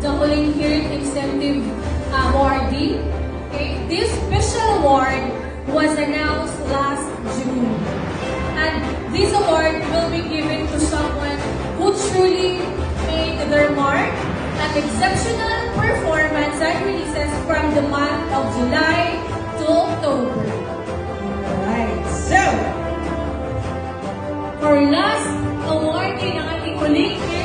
the Huling Hirit Incentive Awardee. Okay? This special award was announced last June. And this award will be given to someone who truly made their mark and exceptional performance and releases from the month of July to October. Alright, so, For last awardee ng ating Huling Hirit